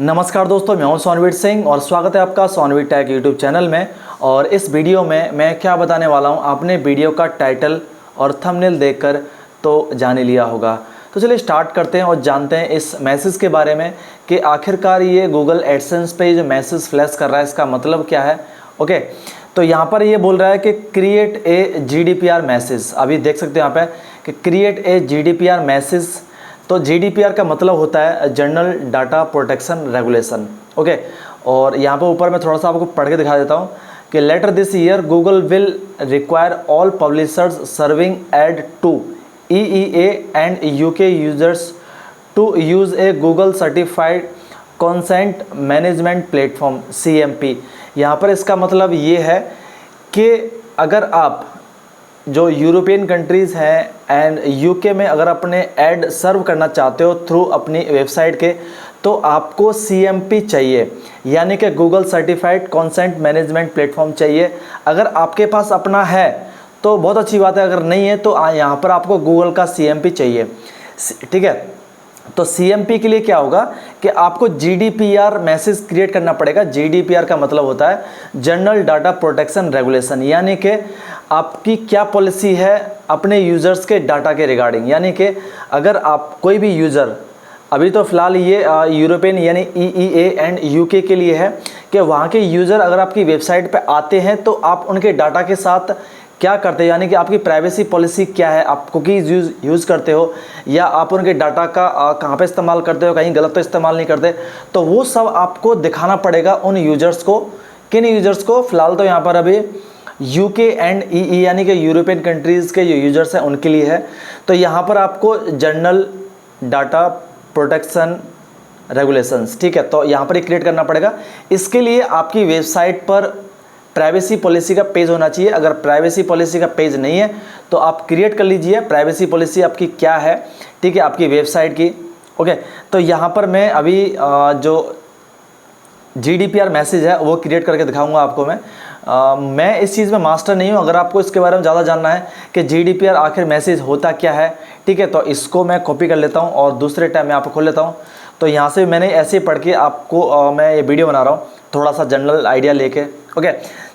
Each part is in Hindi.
नमस्कार दोस्तों, मैं हूं सोनवीर सिंह और स्वागत है आपका सोनवीर टेक यूट्यूब चैनल में। और इस वीडियो में मैं क्या बताने वाला हूं, आपने वीडियो का टाइटल और थंबनेल देखकर तो जान ही लिया होगा। तो चलिए स्टार्ट करते हैं और जानते हैं इस मैसेज के बारे में कि आखिरकार ये गूगल एडसेंस पे जो मैसेज फ्लैश कर रहा है इसका मतलब क्या है। ओके, तो यहाँ पर ये बोल रहा है कि क्रिएट ए GDPR मैसेज। अभी देख सकते हो यहाँ पे कि क्रिएट ए GDPR मैसेज। तो GDPR का मतलब होता है general data protection regulation. Okay, और यहाँ पर ऊपर मैं थोड़ा सा आपको पढ़ के दिखा देता हूँ कि later this year Google will require all publishers serving ad to EEA and UK users to use a Google certified consent management platform CMP। यहाँ पर इसका मतलब ये है कि अगर आप जो यूरोपियन कंट्रीज़ हैं एंड UK में अगर अपने ऐड सर्व करना चाहते हो थ्रू अपनी वेबसाइट के, तो आपको CMP चाहिए, यानी कि Google certified consent management platform चाहिए। अगर आपके पास अपना है तो बहुत अच्छी बात है, अगर नहीं है तो यहाँ पर आपको गूगल का CMP चाहिए। ठीक है, तो CMP के लिए क्या होगा कि आपको GDPR मैसेज क्रिएट करना पड़ेगा। GDPR का मतलब होता है जनरल डाटा प्रोटेक्शन रेगुलेशन, यानी कि आपकी क्या पॉलिसी है अपने यूज़र्स के डाटा के रिगार्डिंग। यानी कि अगर आप कोई भी यूज़र, अभी तो फ़िलहाल ये यूरोपियन यानी EEA एंड UK के लिए है कि वहाँ के यूज़र अगर आपकी वेबसाइट पे आते हैं तो आप उनके डाटा के साथ क्या करते हो, यानी कि आपकी प्राइवेसी पॉलिसी क्या है, आप कुकीज़ यूज़ करते हो या आप उनके डाटा का कहाँ पे इस्तेमाल करते हो, कहीं गलत तो इस्तेमाल नहीं करते। तो वो सब आपको दिखाना पड़ेगा उन यूज़र्स को। किन यूज़र्स को? फ़िलहाल तो यहाँ पर अभी UK एंड EE यानी कि यूरोपियन कंट्रीज़ के जो यूज़र्स हैं उनके लिए है। तो यहाँ पर आपको जनरल डाटा प्रोटेक्शन रेगुलेशंस, ठीक है, तो यहाँ पर ही क्रिएट करना पड़ेगा। इसके लिए आपकी वेबसाइट पर प्राइवेसी पॉलिसी का पेज होना चाहिए। अगर प्राइवेसी पॉलिसी का पेज नहीं है तो आप क्रिएट कर लीजिए प्राइवेसी पॉलिसी आपकी क्या है, ठीक है, आपकी वेबसाइट की। ओके, तो यहाँ पर मैं अभी जो GDPR मैसेज है वो क्रिएट करके दिखाऊंगा आपको। मैं इस चीज़ में मास्टर नहीं हूँ। अगर आपको इसके बारे में ज़्यादा जानना है कि GDPR आखिर मैसेज होता क्या है, ठीक है, तो इसको मैं कॉपी कर लेता हूँ और दूसरे टाइम में आपको खोल लेता हूँ। तो यहाँ से मैंने ऐसे ही पढ़ के आपको मैं ये वीडियो बना रहा हूँ, थोड़ा सा जनरल आइडिया लेके। ओके,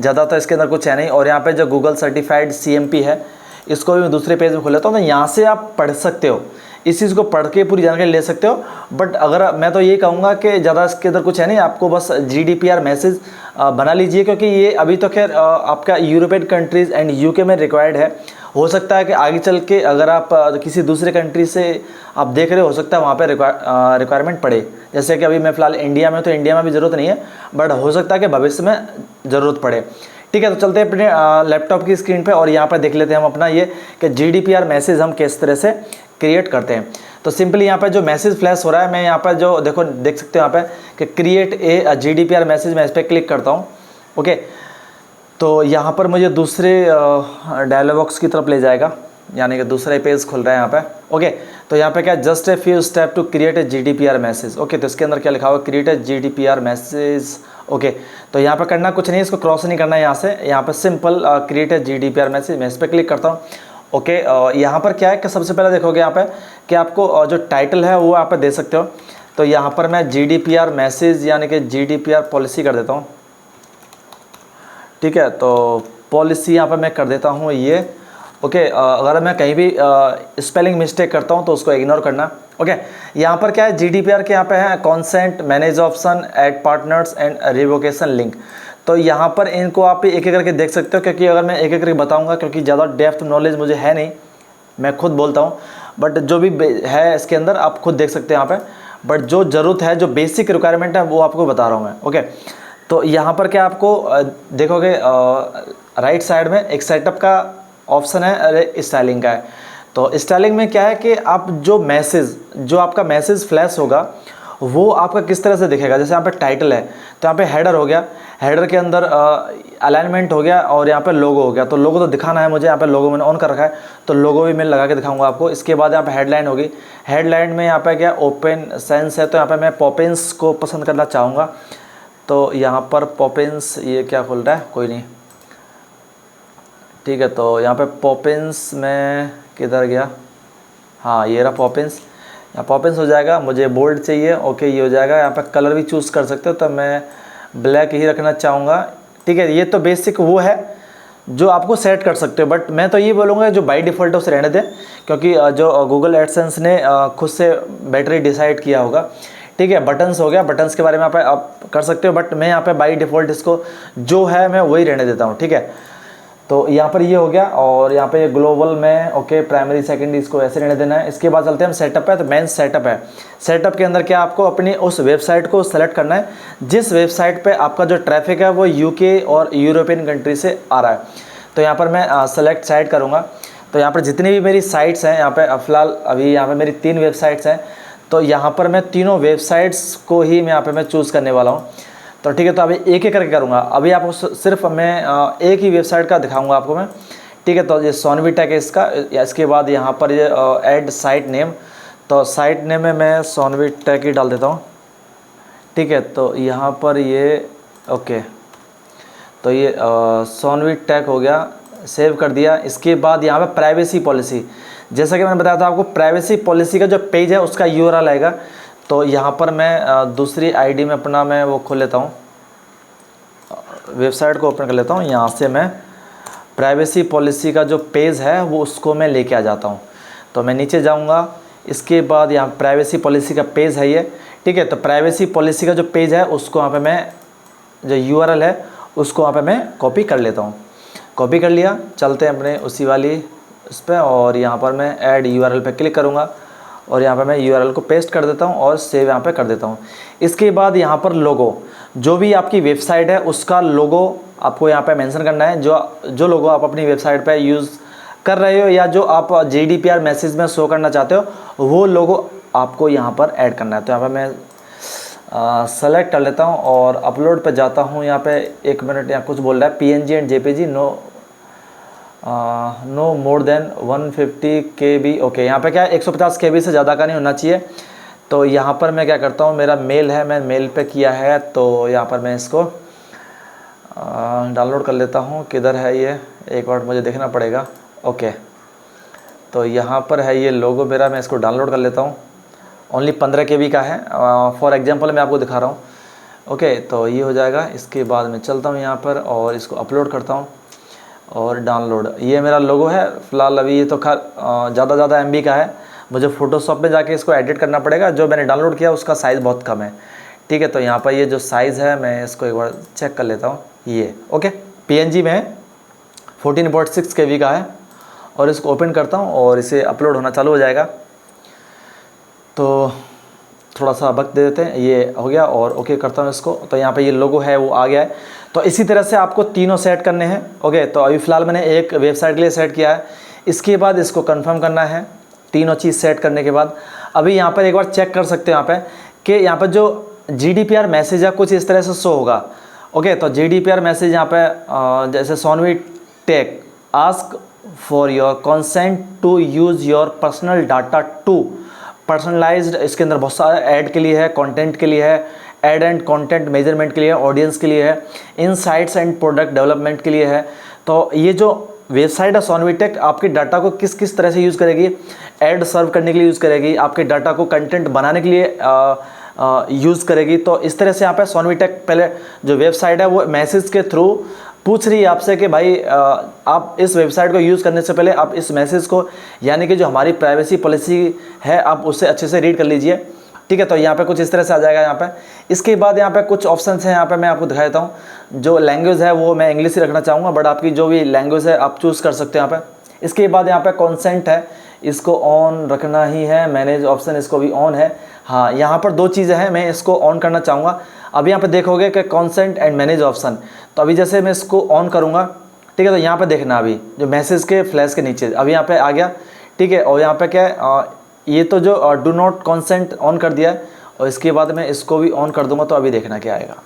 ज़्यादा तो इसके अंदर कुछ है नहीं। और यहाँ पे जो गूगल सर्टिफाइड CMP है इसको भी मैं दूसरे पेज में खोल लेता हूँ। तो यहाँ से आप पढ़ सकते हो, इस चीज़ को पढ़ के पूरी जानकारी ले सकते हो। बट अगर मैं तो ये कहूँगा कि ज़्यादा इसके अंदर कुछ है नहीं, आपको बस GDPR मैसेज बना लीजिए, क्योंकि ये अभी तो खैर आपका यूरोपियन कंट्रीज़ एंड UK में रिक्वायर्ड है। हो सकता है कि आगे चल के अगर आप किसी दूसरे कंट्री से आप देख रहे हो सकता है वहाँ पे रिक्वायरमेंट पड़े। जैसे कि अभी मैं फ़िलहाल इंडिया में, तो इंडिया में भी ज़रूरत नहीं है, बट हो सकता है कि भविष्य में ज़रूरत पड़े। ठीक है, तो चलते हैं अपने लैपटॉप की स्क्रीन पे और यहाँ पर देख लेते हैं हम अपना ये कि GDPR मैसेज हम किस तरह से क्रिएट करते हैं। तो सिंपली यहाँ पर जो मैसेज फ्लैश हो रहा है, मैं यहाँ पर जो देखो देख सकते हो यहाँ पे कि क्रिएट ए GDPR मैसेज, मैं इस पर क्लिक करता हूँ। ओके, तो यहाँ पर मुझे दूसरे डायलॉग बॉक्स की तरफ ले जाएगा, यानी कि दूसरा पेज खुल रहा है यहाँ पे। ओके, तो यहाँ पे क्या, just a few step to create a GDPR message. Okay, तो इसके अंदर क्या लिखा हुआ है, create a GDPR message. Okay, तो यहाँ पे करना कुछ नहीं, इसको क्रॉस नहीं करना है यहाँ से। यहाँ पे simple create a GDPR message, मैं इस पर क्लिक करता हूँ। ओके, यहाँ पर क्या है कि सबसे पहले देखोगे यहाँ पे कि आपको जो टाइटल है वो आप दे सकते हो। तो यहाँ पर मैं GDPR मैसेज यानी कि GDPR पॉलिसी कर देता हूँ। ठीक है, तो पॉलिसी यहाँ पर मैं कर देता हूँ ये। ओके, अगर मैं कहीं भी स्पेलिंग मिस्टेक करता हूँ तो उसको इग्नोर करना। ओके, यहाँ पर क्या है, GDPR के यहाँ पे है consent manage option, add partners and revocation link. तो यहाँ पर इनको आप एक एक करके देख सकते हो, क्योंकि अगर मैं एक एक करके बताऊँगा, क्योंकि ज़्यादा डेप्थ नॉलेज मुझे है नहीं, मैं खुद बोलता हूँ, बट जो भी है इसके अंदर आप खुद देख सकते हैं यहाँ पर। बट जो ज़रूरत है, जो बेसिक रिक्वायरमेंट है वो आपको बता रहा हूँ मैं। ओके, तो यहाँ पर क्या आपको देखोगे राइट साइड में एक सेटअप का ऑप्शन है, अरे स्टाइलिंग का है। तो स्टाइलिंग में क्या है कि आप जो आपका मैसेज फ्लैश होगा वो आपका किस तरह से दिखेगा। जैसे यहाँ पे टाइटल है तो यहाँ पे हेडर हो गया, हेडर के अंदर अलाइनमेंट हो गया और यहाँ पे लोगो हो गया। तो लोगो तो दिखाना है मुझे, यहाँ पे लोगो मैंने ऑन कर रखा है तो लोगो भी मैं लगा के दिखाऊंगा आपको। इसके बाद यहाँ पे हेडलाइन होगी, हेडलाइन में यहाँ पे क्या ओपन सेंस है, तो यहाँ पे मैं पॉपिंस को पसंद करना चाहूँगा। तो यहाँ पर पॉपिंस, ये क्या खुल रहा है, कोई नहीं, ठीक है, तो यहाँ पे पॉपिंस में किधर गया, हाँ ये रहा पॉपिंस। यहाँ पॉपिंस हो जाएगा, मुझे बोल्ड चाहिए, ओके ये हो जाएगा। यहाँ पे कलर भी चूज़ कर सकते हो, तो मैं ब्लैक ही रखना चाहूँगा, ठीक है। ये तो बेसिक वो है जो आपको सेट कर सकते हो, बट मैं तो ये बोलूँगा जो बाय डिफ़ॉल्ट है उसे रहने दें, क्योंकि जो गूगल एडसेंस ने खुद से बैटरी डिसाइड किया होगा, ठीक है। बटन्स हो गया, बटन्स के बारे में आप कर सकते हो, बट मैं यहाँ पे बाय डिफ़ॉल्ट इसको जो है मैं वही रहने देता हूँ, ठीक है। तो यहाँ पर ये हो गया, और यहाँ पे ग्लोबल में ओके, प्राइमरी सेकेंडरी इसको ऐसे रहने देना है। इसके बाद चलते हैं हम सेटअप पे। तो मेन सेटअप है, सेटअप के अंदर क्या आपको अपनी उस वेबसाइट को सेलेक्ट करना है जिस वेबसाइट पे आपका जो ट्रैफिक है वो यूके और यूरोपियन कंट्री से आ रहा है। तो यहाँ पर मैं सेलेक्ट साइट करूँगा। तो यहाँ पर जितनी भी मेरी साइट्स हैं, यहाँ पर फ़िलहाल अभी यहाँ पर मेरी 3 वेबसाइट्स हैं, तो यहाँ पर मैं तीनों वेबसाइट्स को ही मैं यहाँ पर मैं चूज़ करने वाला हूँ। तो ठीक है, तो अभी एक एक करके करूँगा। अभी आपको सिर्फ मैं एक ही वेबसाइट का दिखाऊंगा आपको मैं, ठीक है। तो ये सोनवीटेक है इसका, इसके बाद यहाँ पर ये ऐड साइट नेम, तो साइट नेम में मैं सोनवीटेक ही डाल देता हूँ, ठीक है। तो यहाँ पर ये ओके, तो ये सोनवीटेक हो गया, सेव कर दिया। इसके बाद यहाँ पर प्राइवेसी पॉलिसी, जैसा कि मैंने बताया था आपको, प्राइवेसी पॉलिसी का जो पेज है उसका URL आएगा। तो यहाँ पर मैं दूसरी आईडी में अपना मैं वो खोल लेता हूँ, वेबसाइट को ओपन कर लेता हूँ। यहाँ से मैं प्राइवेसी पॉलिसी का जो पेज है वो उसको मैं लेके आ जाता हूँ। तो मैं नीचे जाऊँगा, इसके बाद यहाँ प्राइवेसी पॉलिसी का पेज है ये, ठीक है। तो प्राइवेसी पॉलिसी का जो पेज है उसको यहाँ पे मैं जो URL है उसको वहाँ पे मैं कॉपी कर लेता हूँ। कॉपी कर लिया, चलते हैं अपने उसी वाली उस पर, और यहाँ पर मैं ऐड URL पे क्लिक करूँगा और यहाँ पर मैं URL को पेस्ट कर देता हूँ और सेव यहाँ पे कर देता हूँ। इसके बाद यहाँ पर लोगो, जो भी आपकी वेबसाइट है उसका लोगो आपको यहाँ पे मेंशन करना है। जो लोगो आप अपनी वेबसाइट पे यूज़ कर रहे हो या जो आप GDPR मैसेज में शो करना चाहते हो वो लोगो आपको यहाँ पर ऐड करना है। तो यहाँ पर मैं सेलेक्ट कर लेता हूँ और अपलोड पर जाता हूँ। यहाँ पे 1 मिनट, यहाँ कुछ बोल रहा है PNG and JPG no more than 150 KB, okay. यहाँ पे क्या है 150 KB से ज़्यादा का नहीं होना चाहिए। तो यहाँ पर मैं क्या करता हूँ, मेरा मेल है, मैं मेल पे किया है, तो यहाँ पर मैं इसको डाउनलोड कर लेता हूँ। किधर है ये, एक बार मुझे देखना पड़ेगा, ओके। तो यहाँ पर है ये लोगो मेरा, मैं इसको डाउनलोड कर लेता हूँ। ओनली 15 KB का है, फॉर एग्जांपल मैं आपको दिखा रहा हूँ, ओके। तो ये हो जाएगा। इसके बाद मैं चलता हूँ यहाँ पर और इसको अपलोड करता हूँ और डाउनलोड। ये मेरा लोगो है फ़िलहाल, अभी ये तो ज़्यादा MB का है, मुझे फ़ोटोशॉप में जाके इसको एडिट करना पड़ेगा। जो मैंने डाउनलोड किया उसका साइज़ बहुत कम है, ठीक है। तो यहाँ पर ये जो साइज़ है मैं इसको एक बार चेक कर लेता हूँ, ये ओके PNG में 14.6 KB का है, और इसको ओपन करता हूँ और इसे अपलोड होना चालू हो जाएगा। तो थोड़ा सा वक्त दे देते हैं, ये हो गया और ओके करता हूँ इसको। तो यहाँ पे ये लोगो है वो आ गया है। तो इसी तरह से आपको तीनों सेट करने हैं, ओके। तो अभी फ़िलहाल मैंने एक वेबसाइट के लिए सेट किया है, इसके बाद इसको कंफर्म करना है। तीनों चीज़ सेट करने के बाद अभी यहाँ पर एक बार चेक कर सकते हो यहाँ पे कि यहाँ पर जो GDPR मैसेज है कुछ इस तरह से शो होगा, ओके। तो GDPR मैसेज यहाँ पे जैसे सोनवीटेक ask for your consent to use your personal data to personalized, इसके अंदर बहुत सारे ऐड के लिए है, कंटेंट के लिए है, ऐड एंड कंटेंट मेजरमेंट के लिए है, ऑडियंस के लिए है, इनसाइट्स एंड प्रोडक्ट डेवलपमेंट के लिए है। तो ये जो वेबसाइट है सोनवीटेक आपके डाटा को किस किस तरह से यूज़ करेगी, ऐड सर्व करने के लिए यूज़ करेगी, आपके डाटा को कंटेंट बनाने के लिए यूज़ करेगी। तो इस तरह से यहाँ पे सोनवीटेक पहले जो वेबसाइट है वो मैसेज के थ्रू पूछ रही है आपसे कि भाई आप इस वेबसाइट को यूज़ करने से पहले आप इस मैसेज को, यानी कि जो हमारी प्राइवेसी पॉलिसी है, आप उससे अच्छे से रीड कर लीजिए, ठीक है। तो यहाँ पे कुछ इस तरह से आ जाएगा यहाँ पे। इसके बाद यहाँ पे कुछ ऑप्शंस हैं, यहाँ पे मैं आपको दिखा देता हूँ। जो लैंग्वेज है वो मैं इंग्लिश ही रखना चाहूँगा, बट आपकी जो भी लैंग्वेज है आप चूज़ कर सकते हैं यहाँ पे। इसके बाद यहाँ पे कॉन्सेंट है, इसको ऑन रखना ही है। मैनेज ऑप्शन इसको भी ऑन है। हाँ, यहाँ पर 2 चीज़ें हैं, मैं इसको ऑन करना चाहूँगा। अभी यहाँ पे देखोगे कि कॉन्सेंट एंड मैनेज ऑप्शन, तो अभी जैसे मैं इसको ऑन करूँगा, ठीक है। तो यहाँ पे देखना अभी जो मैसेज के फ्लैश के नीचे अभी यहाँ पे आ गया, ठीक है। और यहाँ पे क्या है, ये तो जो डू नॉट कॉन्सेंट ऑन कर दिया है, और इसके बाद मैं इसको भी ऑन कर दूँगा, तो अभी देखना क्या आएगा,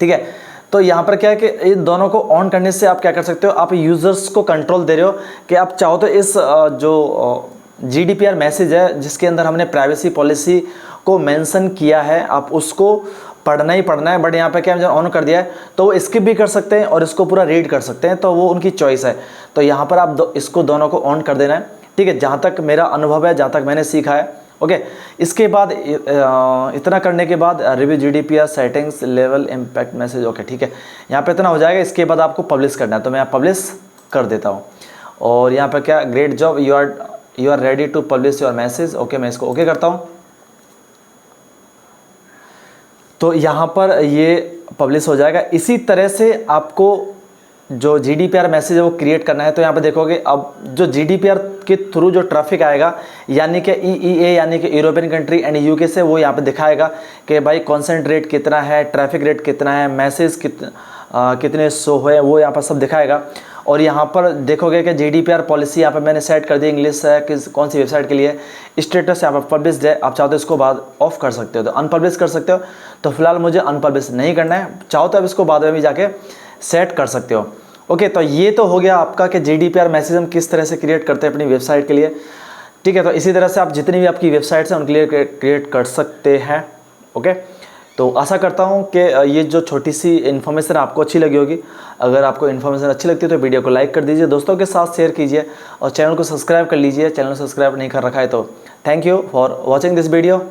ठीक है। तो यहाँ पर क्या है कि इन दोनों को ऑन करने से आप क्या कर सकते हो, आप यूज़र्स को कंट्रोल दे रहे हो कि आप चाहो तो इस जो GDPR मैसेज है जिसके अंदर हमने प्राइवेसी पॉलिसी को मेंशन किया है, आप उसको पढ़ना ही पढ़ना है। बट यहाँ पे क्या है, ऑन कर दिया है तो वो स्किप भी कर सकते हैं और इसको पूरा रीड कर सकते हैं, तो वो उनकी चॉइस है। तो यहाँ पर आप इसको दोनों को ऑन कर देना है, ठीक है। जहाँ तक मेरा अनुभव है, जहाँ तक मैंने सीखा है, ओके, इसके बाद इतना करने के बाद review GDPR settings level impact message. Okay ठीक है, यहाँ पे इतना हो जाएगा। इसके बाद आपको पब्लिश करना है, तो मैं यहाँ पब्लिश कर देता हूँ। और यहाँ पर क्या, great job, you are ready to publish your message. Okay, मैं इसको ओके करता हूँ। तो यहाँ पर ये पब्लिश हो जाएगा। इसी तरह से आपको जो GDPR मैसेज है वो क्रिएट करना है। तो यहाँ पे देखोगे अब जो GDPR के थ्रू जो ट्रैफिक आएगा, यानी कि EEA यानी कि यूरोपियन कंट्री एंड UK से, वो यहाँ पे दिखाएगा कि भाई कॉन्सेंट रेट कितना है, ट्रैफिक रेट कितना है, मैसेज कितने शो हुए, वो यहाँ पर सब दिखाएगा। और यहाँ पर देखोगे कि GDPR पॉलिसी यहाँ पर मैंने सेट कर दी, इंग्लिश है किस कौन सी वेबसाइट के लिए। स्टेटस यहाँ पर पब्लिश्ड है, आप चाहो तो इसको बाद ऑफ कर सकते हो, तो अनपब्लिश कर सकते हो। तो फिलहाल मुझे अनपब्लिश नहीं करना है, चाहो तो अब इसको बाद में भी जाके सेट कर सकते हो। ओके, तो ये तो हो गया आपका कि GDPR मैसेज हम किस तरह से क्रिएट करते हैं अपनी वेबसाइट के लिए। ठीक है, तो इसी तरह से आप जितनी भी आपकी वेबसाइट्स हैं उनके लिए क्रिएट कर सकते हैं। ओके, तो आशा करता हूँ कि ये जो छोटी सी इन्फॉर्मेशन आपको अच्छी लगी होगी। अगर आपको इन्फॉर्मेशन अच्छी लगती है तो वीडियो को लाइक कर दीजिए, दोस्तों के साथ शेयर कीजिए और चैनल को सब्सक्राइब कर लीजिए। चैनल को सब्सक्राइब नहीं कर रखा है तो thank you for watching this video.